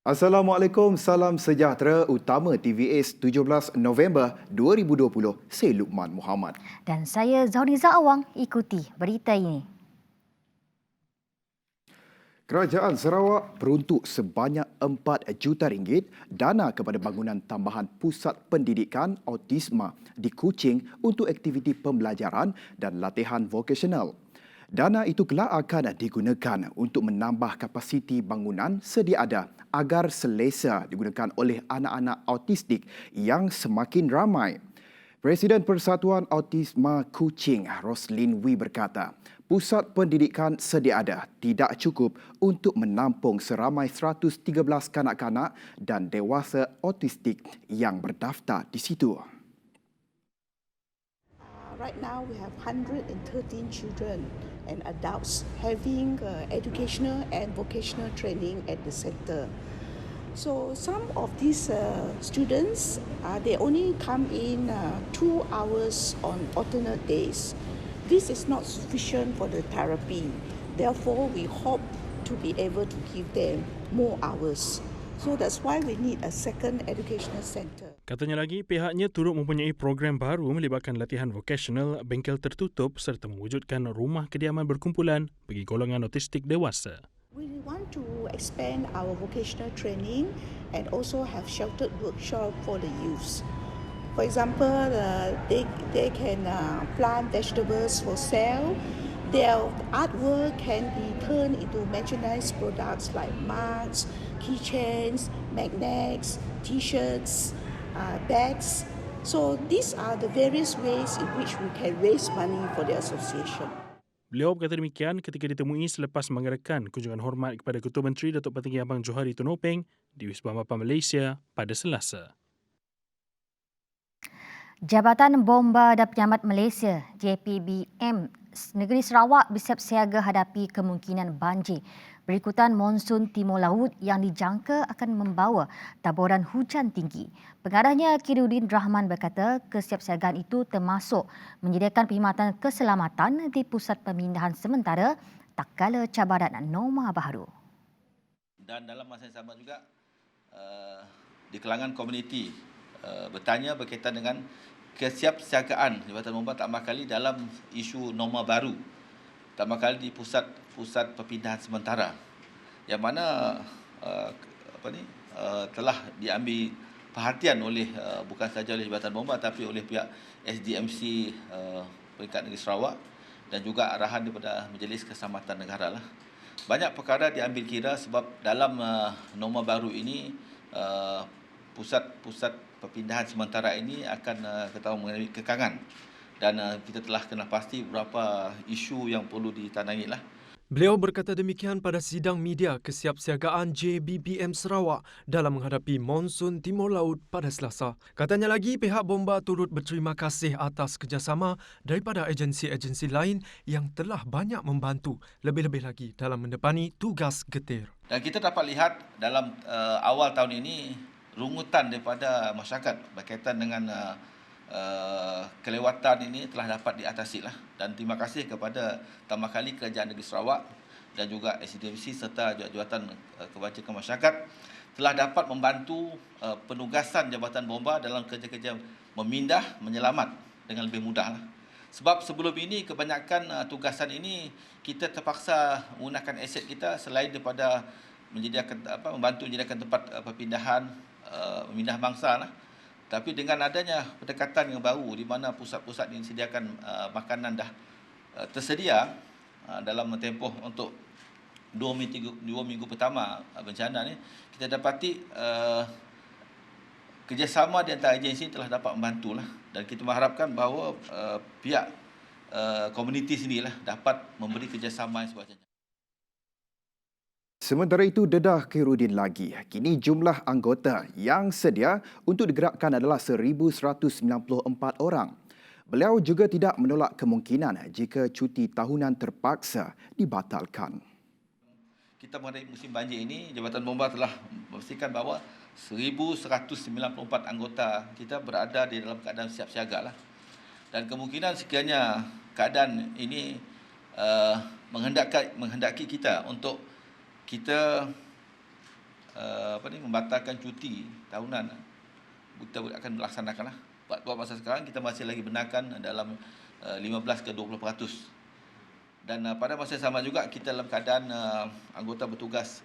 Assalamualaikum, salam sejahtera utama TVS 17 November 2020. Saya Lukman Muhammad. Dan saya Zauniza Awang, ikuti berita ini. Kerajaan Sarawak peruntuk sebanyak 4 juta ringgit dana kepada bangunan tambahan pusat pendidikan autisma di Kuching untuk aktiviti pembelajaran dan latihan vokasional. Dana itu kelak akan digunakan untuk menambah kapasiti bangunan sedia ada agar selesa digunakan oleh anak-anak autistik yang semakin ramai. Presiden Persatuan Autisma Kuching, Roslin Wee berkata, pusat pendidikan sedia ada tidak cukup untuk menampung seramai 113 kanak-kanak dan dewasa autistik yang berdaftar di situ. Right now, we have 113 children and adults having educational and vocational training at the center. So some of these students, they only come in 2 hours on alternate days. This is not sufficient for the therapy. Therefore, we hope to be able to give them more hours. So that's why we need a second educational center. Katanya lagi, pihaknya turut mempunyai program baru melibatkan latihan vokasional, bengkel tertutup serta mewujudkan rumah kediaman berkumpulan bagi golongan autistik dewasa. We want to expand our vocational training and also have sheltered workshop for the youths. For example, they can plant vegetables for sale. Their artwork can be turned into merchandise products like mugs, keychains, magnets, T-shirts, bags. So these are the various ways in which we can raise money for the association. Beliau berkata demikian ketika ditemui selepas mengadakan kunjungan hormat kepada Ketua Menteri Datuk Patinggi Abang Johari Tunopeng di Wisma Bapa Malaysia pada Selasa. Jabatan Bomba dan Penyelamat Malaysia JPBM Negeri Sarawak bersiap siaga hadapi kemungkinan banjir berikutan monsun timur laut yang dijangka akan membawa taburan hujan tinggi. Pengarahnya Kirudin Rahman berkata kesiapsiagaan itu termasuk menyediakan perkhidmatan keselamatan di pusat pemindahan sementara tak kala cabaran norma baru. Dan dalam masa yang sama juga di kalangan komuniti bertanya berkaitan dengan kesiapsiagaan Jabatan Bomba tambah kali dalam isu norma baru, tambah kali di pusat perpindahan sementara yang mana telah diambil perhatian oleh bukan sahaja oleh Jabatan Bomba tapi oleh pihak SDMC Peringkat Negeri Sarawak dan juga arahan daripada Majlis Keselamatan Negara lah. Banyak perkara diambil kira sebab dalam norma baru ini pusat perpindahan sementara ini akan ketahui mengenai kekangan dan kita telah kena pasti beberapa isu yang perlu ditandangi lah. Beliau berkata demikian pada sidang media kesiapsiagaan JBBM Sarawak dalam menghadapi monsun timur laut pada Selasa. Katanya lagi pihak Bomba turut berterima kasih atas kerjasama daripada agensi-agensi lain yang telah banyak membantu lebih-lebih lagi dalam mendepani tugas getir. Dan kita dapat lihat dalam awal tahun ini rungutan daripada masyarakat berkaitan dengan kelewatan ini telah dapat diatasi lah. Dan terima kasih kepada tambah kali Kerajaan Negeri Sarawak dan juga SDMC serta Jabatan Kebajikan Masyarakat telah dapat membantu penugasan Jabatan Bomba dalam kerja-kerja memindah, menyelamat dengan lebih mudah lah. Sebab sebelum ini kebanyakan tugasan ini kita terpaksa menggunakan aset kita selain daripada membantu menyediakan tempat perpindahan, memindah mangsa lah. Tapi dengan adanya pendekatan yang baru di mana pusat-pusat ini sediakan makanan dah tersedia dalam tempoh untuk 2 minggu pertama bencana ni, kita dapati kerjasama di antara agensi telah dapat membantulah dan kita mengharapkan bahawa pihak komuniti sendirilah dapat memberi kerjasama yang sebagainya. Sementara itu, dedah Khairuddin lagi. Kini jumlah anggota yang sedia untuk digerakkan adalah 1,194 orang. Beliau juga tidak menolak kemungkinan jika cuti tahunan terpaksa dibatalkan. Kita menghadapi musim banjir ini, Jabatan Bomba telah memastikan bahawa 1,194 anggota kita berada di dalam keadaan siap siaga lah. Dan kemungkinan sekiranya keadaan ini menghendaki kita untuk kita membatalkan cuti tahunan, kita akan melaksanakanlah. Buat masa sekarang kita masih lagi benarkan dalam 15 ke 20%. Dan pada masa yang sama juga kita dalam keadaan anggota bertugas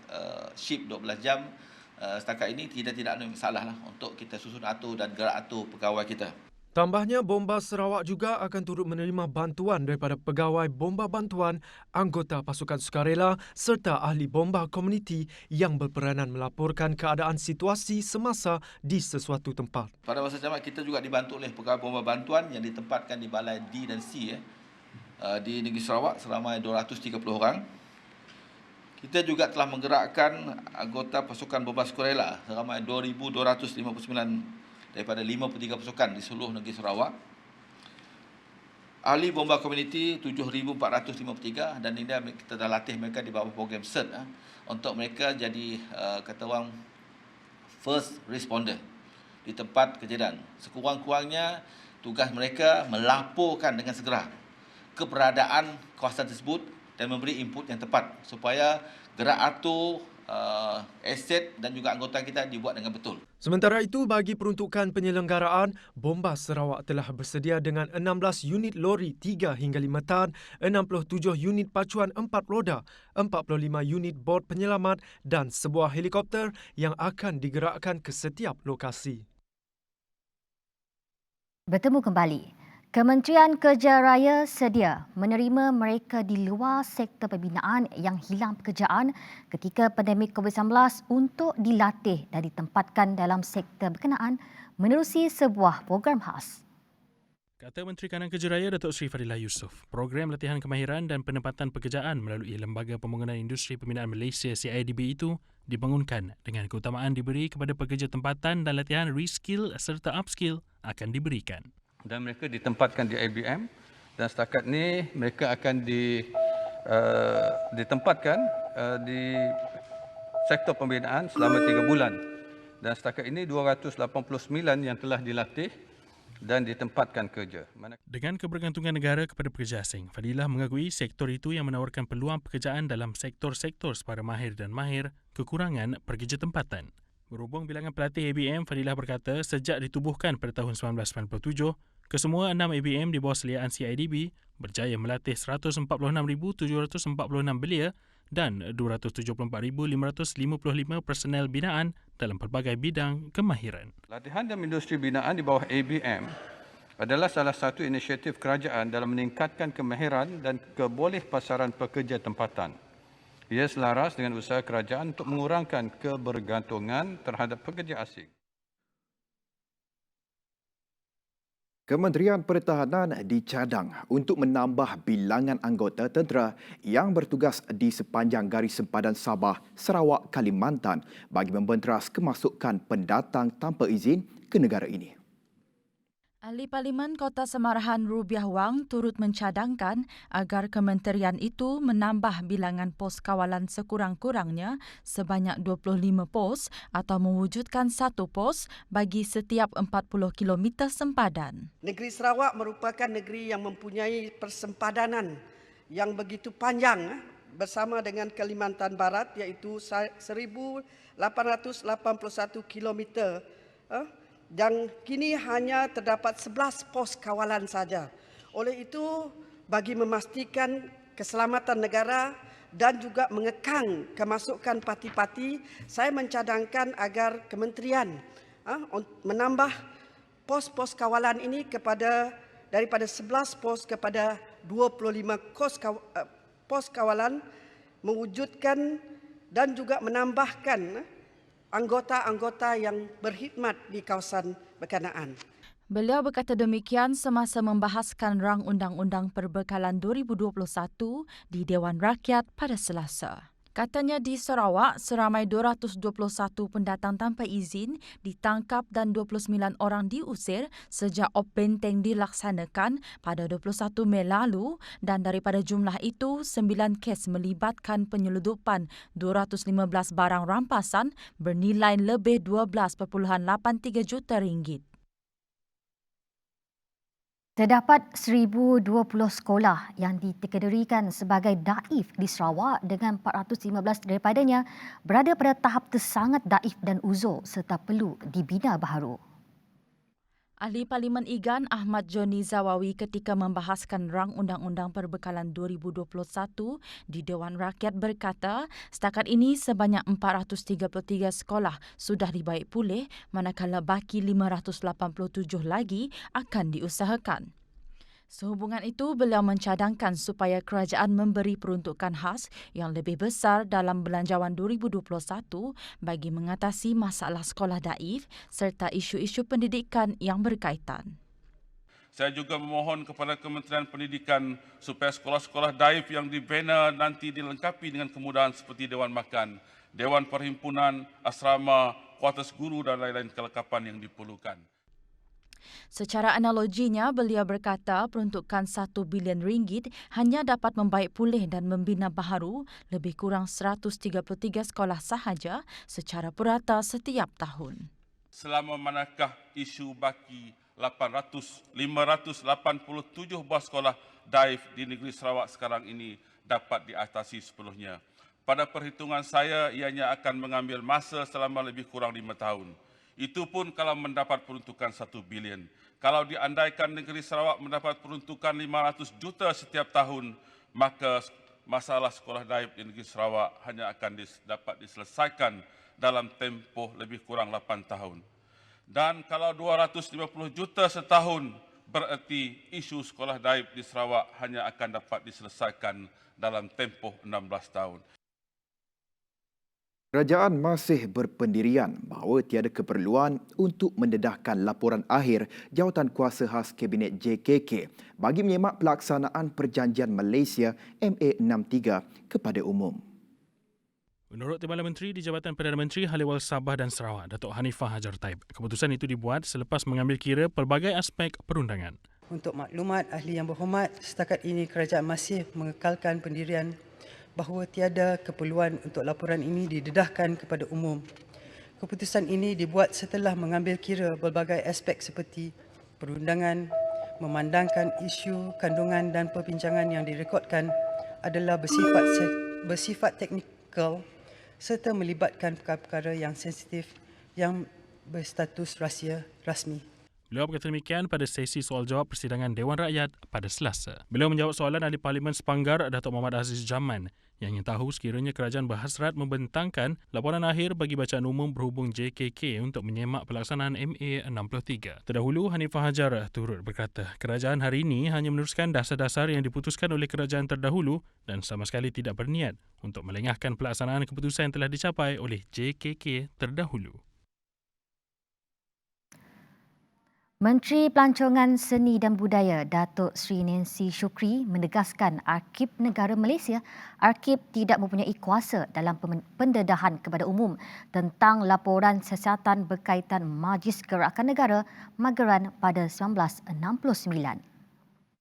shift 12 jam. Setakat ini kita tidak ada masalah lah untuk kita susun atur dan gerak atur pegawai kita. Tambahnya, Bomba Sarawak juga akan turut menerima bantuan daripada pegawai bomba bantuan, anggota pasukan sukarela serta ahli bomba komuniti yang berperanan melaporkan keadaan situasi semasa di sesuatu tempat. Pada masa sama kita juga dibantu oleh pegawai bomba bantuan yang ditempatkan di balai D dan C di negeri Sarawak seramai 230 orang. Kita juga telah menggerakkan anggota pasukan bomba sukarela seramai 2,259 daripada 53 pasukan di seluruh negeri Sarawak. Ahli bomba komuniti 7,453 dan ini kita dah latih mereka di bawah program CERT untuk mereka jadi kata orang first responder di tempat kejadian. Sekurang-kurangnya tugas mereka melaporkan dengan segera keberadaan kawasan tersebut dan memberi input yang tepat supaya gerak atur aset dan juga anggota kita dibuat dengan betul. Sementara itu, bagi peruntukan penyelenggaraan, Bomba Sarawak telah bersedia dengan 16 unit lori 3 hingga 5 tan, 67 unit pacuan 4 roda, 45 unit bot penyelamat dan sebuah helikopter yang akan digerakkan ke setiap lokasi. Bertemu kembali. Kementerian Kerja Raya sedia menerima mereka di luar sektor pembinaan yang hilang pekerjaan ketika pandemik COVID-19 untuk dilatih dan ditempatkan dalam sektor berkenaan menerusi sebuah program khas. Kata Menteri Kanan Kerja Raya Datuk Seri Fadilah Yusof, program latihan kemahiran dan penempatan pekerjaan melalui Lembaga Pembangunan Industri Pembinaan Malaysia CIDB itu dibangunkan dengan keutamaan diberi kepada pekerja tempatan dan latihan reskill serta upskill akan diberikan. Dan mereka ditempatkan di IBM dan setakat ini mereka akan ditempatkan di sektor pembinaan selama 3 bulan. Dan setakat ini 289 yang telah dilatih dan ditempatkan kerja. Dengan kebergantungan negara kepada pekerja asing, Fadilah mengakui sektor itu yang menawarkan peluang pekerjaan dalam sektor-sektor separa mahir dan mahir kekurangan pekerja tempatan. Berhubung bilangan pelatih ABM, Fadilah berkata sejak ditubuhkan pada tahun 1997, kesemua 6 ABM di bawah seliaan CIDB berjaya melatih 146,746 belia dan 274,555 personel binaan dalam pelbagai bidang kemahiran. Latihan dalam industri binaan di bawah ABM adalah salah satu inisiatif kerajaan dalam meningkatkan kemahiran dan kebolehpasaran pekerja tempatan. Ia selaras dengan usaha kerajaan untuk mengurangkan kebergantungan terhadap pekerja asing. Kementerian Pertahanan dicadang untuk menambah bilangan anggota tentera yang bertugas di sepanjang garis sempadan Sabah, Sarawak, Kalimantan bagi membenteras kemasukan pendatang tanpa izin ke negara ini. Ahli Parlimen Kota Semarahan Rubiah Wang turut mencadangkan agar kementerian itu menambah bilangan pos kawalan sekurang-kurangnya sebanyak 25 pos atau mewujudkan 1 pos bagi setiap 40 km sempadan. Negeri Sarawak merupakan negeri yang mempunyai persempadanan yang begitu panjang bersama dengan Kalimantan Barat iaitu 1,881 km. Dan kini hanya terdapat 11 pos kawalan saja. Oleh itu, bagi memastikan keselamatan negara dan juga mengekang kemasukan parti-parti, saya mencadangkan agar kementerian menambah pos-pos kawalan ini daripada 11 pos kepada 25 pos kawalan, mewujudkan dan juga menambahkan anggota-anggota yang berkhidmat di kawasan berkenaan. Beliau berkata demikian semasa membahaskan rang Undang-Undang Perbekalan 2021 di Dewan Rakyat pada Selasa. Katanya di Sarawak, seramai 221 pendatang tanpa izin ditangkap dan 29 orang diusir sejak op benteng dilaksanakan pada 21 Mei lalu dan daripada jumlah itu, 9 kes melibatkan penyeludupan 215 barang rampasan bernilai lebih 12.83 juta ringgit. Terdapat 1,020 sekolah yang dikategorikan sebagai daif di Sarawak dengan 415 daripadanya berada pada tahap tersangat daif dan uzur serta perlu dibina baharu. Ahli Parlimen IGAN Ahmad Joni Zawawi ketika membahaskan rang Undang-Undang Perbekalan 2021 di Dewan Rakyat berkata, setakat ini sebanyak 433 sekolah sudah dibaik pulih manakala baki 587 lagi akan diusahakan. Sehubungan itu, beliau mencadangkan supaya kerajaan memberi peruntukan khas yang lebih besar dalam Belanjawan 2021 bagi mengatasi masalah sekolah daif serta isu-isu pendidikan yang berkaitan. Saya juga memohon kepada Kementerian Pendidikan supaya sekolah-sekolah daif yang dibina nanti dilengkapi dengan kemudahan seperti Dewan Makan, Dewan Perhimpunan, asrama, kuartus guru dan lain-lain kelengkapan yang diperlukan. Secara analoginya, beliau berkata peruntukan RM1 bilion hanya dapat membaik pulih dan membina baharu lebih kurang 133 sekolah sahaja secara purata setiap tahun. Selama manakah isu baki 587 buah sekolah daif di negeri Sarawak sekarang ini dapat diatasi sepenuhnya? Pada perhitungan saya, ianya akan mengambil masa selama lebih kurang 5 tahun. Itu pun kalau mendapat peruntukan 1 bilion. Kalau diandaikan negeri Sarawak mendapat peruntukan 500 juta setiap tahun, maka masalah sekolah daif di negeri Sarawak hanya akan dapat diselesaikan dalam tempoh lebih kurang 8 tahun. Dan kalau 250 juta setahun, bererti isu sekolah daif di Sarawak hanya akan dapat diselesaikan dalam tempoh 16 tahun. Kerajaan masih berpendirian bahawa tiada keperluan untuk mendedahkan laporan akhir Jawatan Kuasa Khas Kabinet JKK bagi menyemak pelaksanaan Perjanjian Malaysia MA63 kepada umum. Menurut Timbalan Menteri di Jabatan Perdana Menteri Haliwal Sabah dan Sarawak, Datuk Hanifah Hajar Taib, keputusan itu dibuat selepas mengambil kira pelbagai aspek perundangan. Untuk maklumat ahli yang berhormat, setakat ini kerajaan masih mengekalkan pendirian bahawa tiada keperluan untuk laporan ini didedahkan kepada umum. Keputusan ini dibuat setelah mengambil kira pelbagai aspek seperti perundangan, memandangkan isu kandungan dan perbincangan yang direkodkan adalah bersifat teknikal serta melibatkan perkara-perkara yang sensitif yang berstatus rahsia rasmi. Beliau berkata demikian pada sesi soal-jawab persidangan Dewan Rakyat pada Selasa. Beliau menjawab soalan Ahli Parlimen Sepanggar Datuk Muhammad Aziz Jaman yang ingin tahu sekiranya kerajaan berhasrat membentangkan laporan akhir bagi bacaan umum berhubung JKK untuk menyemak pelaksanaan MA63. Terdahulu, Hanifah Hajar turut berkata kerajaan hari ini hanya meneruskan dasar-dasar yang diputuskan oleh kerajaan terdahulu dan sama sekali tidak berniat untuk melengahkan pelaksanaan keputusan yang telah dicapai oleh JKK terdahulu. Menteri Pelancongan Seni dan Budaya Datuk Seri Nancy Shukri menegaskan Arkib Negara Malaysia tidak mempunyai kuasa dalam pendedahan kepada umum tentang laporan siasatan berkaitan Majlis Gerakan Negara Mageran pada 1969.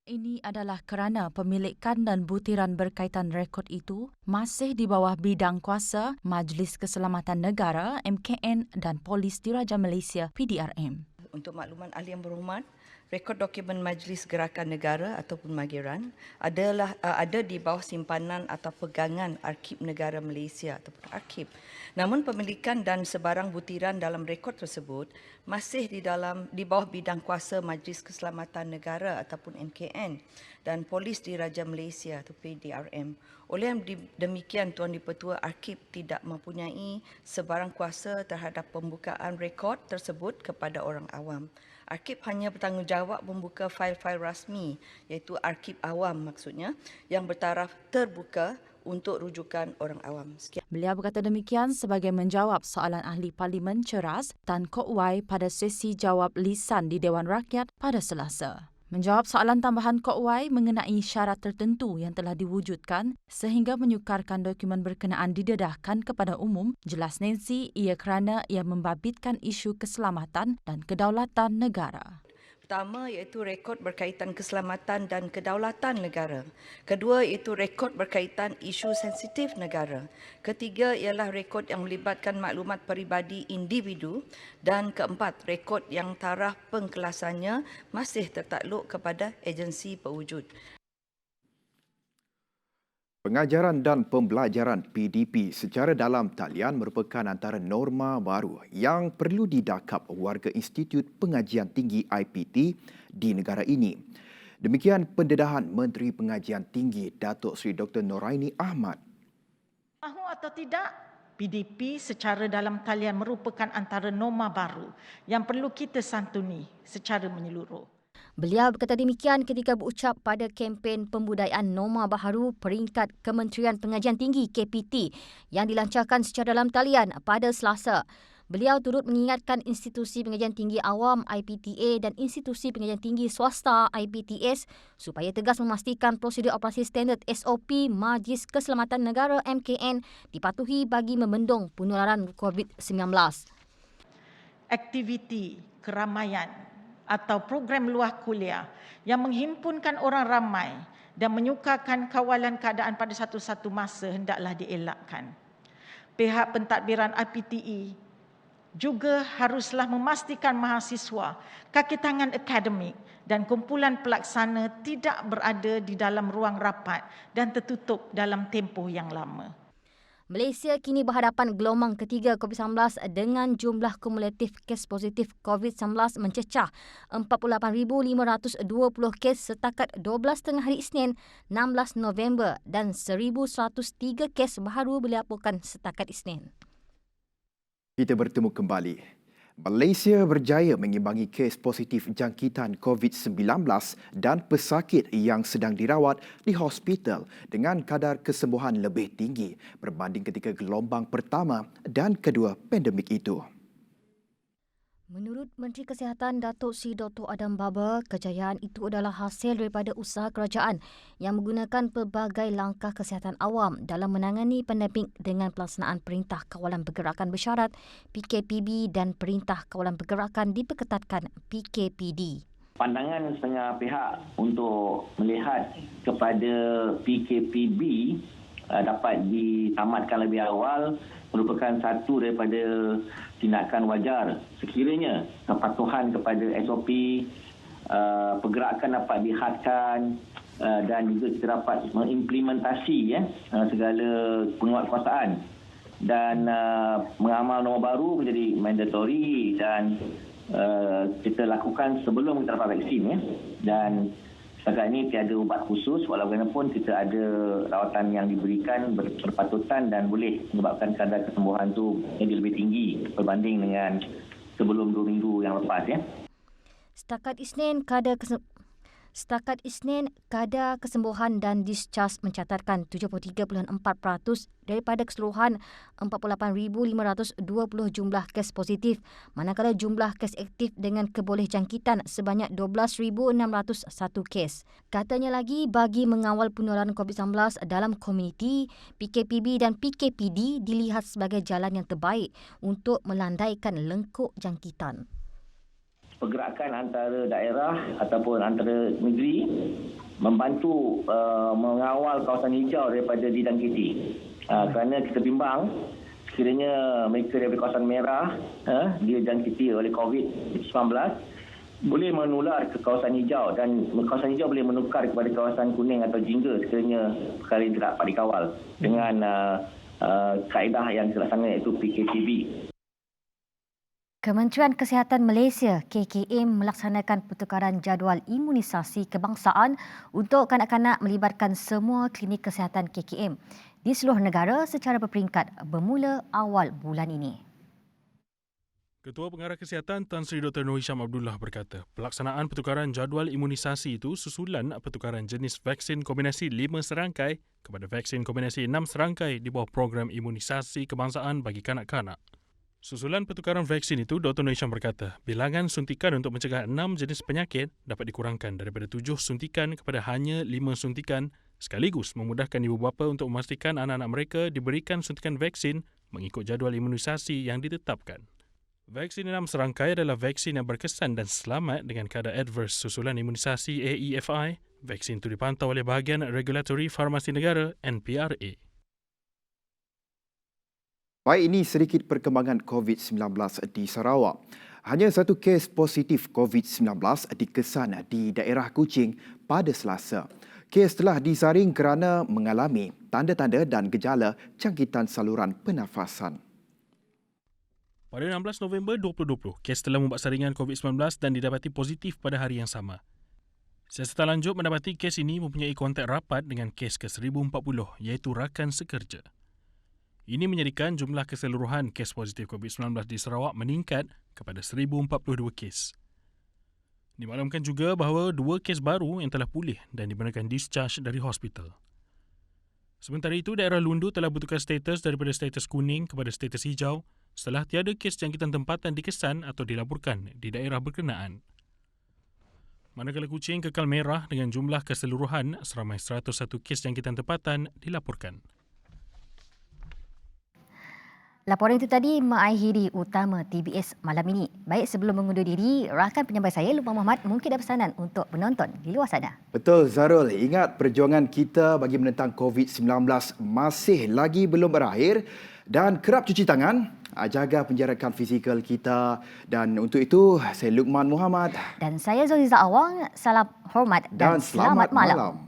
Ini adalah kerana pemilikan dan butiran berkaitan rekod itu masih di bawah bidang kuasa Majlis Keselamatan Negara MKN dan Polis Diraja Malaysia PDRM. Untuk makluman ahli yang berhormat, rekod dokumen Majlis Gerakan Negara ataupun Mageran ada di bawah simpanan atau pegangan Arkib Negara Malaysia ataupun Arkib. Namun pemilikan dan sebarang butiran dalam rekod tersebut masih di bawah bidang kuasa Majlis Keselamatan Negara ataupun MKN dan Polis Diraja Malaysia atau PDRM. Oleh yang demikian, Tuan Dipertua, Arkib tidak mempunyai sebarang kuasa terhadap pembukaan rekod tersebut kepada orang awam. Arkib hanya bertanggungjawab membuka fail-fail rasmi, iaitu Arkib awam maksudnya, yang bertaraf terbuka untuk rujukan orang awam. Sekian. Beliau berkata demikian sebagai menjawab soalan Ahli Parlimen Ceras Tan Kok Wai pada sesi jawab lisan di Dewan Rakyat pada Selasa. Menjawab soalan tambahan Kok Wai mengenai syarat tertentu yang telah diwujudkan sehingga menyukarkan dokumen berkenaan didedahkan kepada umum, jelas Nancy ia kerana ia membabitkan isu keselamatan dan kedaulatan negara. Pertama iaitu rekod berkaitan keselamatan dan kedaulatan negara. Kedua iaitu rekod berkaitan isu sensitif negara. Ketiga ialah rekod yang melibatkan maklumat peribadi individu. Dan keempat, rekod yang taraf pengkelasannya masih tertakluk kepada agensi pewujud. Pengajaran dan pembelajaran PDP secara dalam talian merupakan antara norma baru yang perlu didakap warga Institut Pengajian Tinggi IPT di negara ini. Demikian pendedahan Menteri Pengajian Tinggi Datuk Seri Dr. Noraini Ahmad. Mahu atau tidak, PDP secara dalam talian merupakan antara norma baru yang perlu kita santuni secara menyeluruh. Beliau berkata demikian ketika berucap pada kempen pembudayaan norma baharu peringkat Kementerian Pengajian Tinggi KPT yang dilancarkan secara dalam talian pada Selasa. Beliau turut mengingatkan institusi pengajian tinggi awam IPTA dan institusi pengajian tinggi swasta IPTS supaya tegas memastikan prosedur operasi standard SOP Majlis Keselamatan Negara MKN dipatuhi bagi membendung penularan COVID-19. Aktiviti keramaian atau program luar kuliah yang menghimpunkan orang ramai dan menyukarkan kawalan keadaan pada satu-satu masa hendaklah dielakkan. Pihak pentadbiran IPTE juga haruslah memastikan mahasiswa, kaki tangan akademik dan kumpulan pelaksana tidak berada di dalam ruang rapat dan tertutup dalam tempoh yang lama. Malaysia kini berhadapan gelombang ketiga COVID-19 dengan jumlah kumulatif kes positif COVID-19 mencecah 48,520 kes setakat 12 hari Isnin 16 November dan 1,103 kes baru dilaporkan setakat Isnin. Kita bertemu kembali. Malaysia berjaya mengimbangi kes positif jangkitan COVID-19 dan pesakit yang sedang dirawat di hospital dengan kadar kesembuhan lebih tinggi berbanding ketika gelombang pertama dan kedua pandemik itu. Menurut Menteri Kesihatan Datuk Seri Dr. Adam Baba, kejayaan itu adalah hasil daripada usaha kerajaan yang menggunakan pelbagai langkah kesihatan awam dalam menangani pandemik dengan pelaksanaan Perintah Kawalan Pergerakan Bersyarat PKPB dan Perintah Kawalan Pergerakan diperketatkan PKPD. Pandangan setengah pihak untuk melihat kepada PKPB dapat ditamatkan lebih awal merupakan satu daripada tindakan wajar sekiranya kepatuhan kepada SOP pergerakan dapat dihadkan dan juga kita dapat mengimplementasi segala penguatkuasaan dan mengamal norma baru menjadi mandatory dan kita lakukan sebelum kita dapat vaksin dan setakat ini tiada ubat khusus walaupun kita ada rawatan yang diberikan berpatutan dan boleh menyebabkan kadar kesembuhan itu jadi lebih tinggi berbanding dengan sebelum 2 minggu yang lepas. Setakat Isnin, kadar kesembuhan dan discharge mencatatkan 73.4% daripada keseluruhan 48,520 jumlah kes positif, manakala jumlah kes aktif dengan keboleh jangkitan sebanyak 12,601 kes. Katanya lagi, bagi mengawal penularan COVID-19 dalam komuniti, PKPB dan PKPD dilihat sebagai jalan yang terbaik untuk melandaikan lengkuk jangkitan. Pergerakan antara daerah ataupun antara negeri membantu mengawal kawasan hijau daripada didangkiti. Kerana kita bimbang sekiranya mereka daripada kawasan merah dia jangkiti oleh COVID-19 boleh menular ke kawasan hijau dan kawasan hijau boleh menukar kepada kawasan kuning atau jingga sekiranya perkara ini tidak dapat dikawal dengan kaedah yang dilaksanakan iaitu PKPB. Kementerian Kesihatan Malaysia KKM melaksanakan pertukaran jadual imunisasi kebangsaan untuk kanak-kanak melibatkan semua klinik kesihatan KKM di seluruh negara secara berperingkat bermula awal bulan ini. Ketua Pengarah Kesihatan Tan Sri Dr. Noor Hisham Abdullah berkata, pelaksanaan pertukaran jadual imunisasi itu susulan pertukaran jenis vaksin kombinasi 5 serangkai kepada vaksin kombinasi 6 serangkai di bawah program imunisasi kebangsaan bagi kanak-kanak. Susulan pertukaran vaksin itu, Dr. Noor Hisham berkata, bilangan suntikan untuk mencegah 6 jenis penyakit dapat dikurangkan daripada 7 suntikan kepada hanya 5 suntikan, sekaligus memudahkan ibu bapa untuk memastikan anak-anak mereka diberikan suntikan vaksin mengikut jadual imunisasi yang ditetapkan. Vaksin 6 serangkai adalah vaksin yang berkesan dan selamat dengan kadar adverse susulan imunisasi AEFI. Vaksin itu dipantau oleh bahagian Regulatory Farmasi Negara NPRA. Baik, ini sedikit perkembangan COVID-19 di Sarawak. Hanya satu kes positif COVID-19 dikesan di daerah Kuching pada Selasa. Kes telah disaring kerana mengalami tanda-tanda dan gejala jangkitan saluran pernafasan. Pada 16 November 2020, kes telah membuat saringan COVID-19 dan didapati positif pada hari yang sama. Siasatan lanjut mendapati kes ini mempunyai kontak rapat dengan kes ke-1040 iaitu rakan sekerja. Ini menjadikan jumlah keseluruhan kes positif COVID-19 di Sarawak meningkat kepada 1,042 kes. Dimaklumkan juga bahawa 2 kes baru yang telah pulih dan dibenarkan discharge dari hospital. Sementara itu, daerah Lundu telah bertukar status daripada status kuning kepada status hijau setelah tiada kes jangkitan tempatan dikesan atau dilaporkan di daerah berkenaan. Manakala Kuching kekal merah dengan jumlah keseluruhan seramai 101 kes jangkitan tempatan dilaporkan. Laporan itu tadi mengakhiri utama TBS malam ini. Baik, sebelum mengundur diri, rakan penyampai saya Lukman Muhammad mungkin ada pesanan untuk penonton di luar sana. Betul, Zarul. Ingat, perjuangan kita bagi menentang COVID-19 masih lagi belum berakhir dan kerap cuci tangan, jaga penjarakan fizikal kita, dan untuk itu saya Lukman Muhammad dan saya Zoliza Awang. Salam hormat dan selamat malam.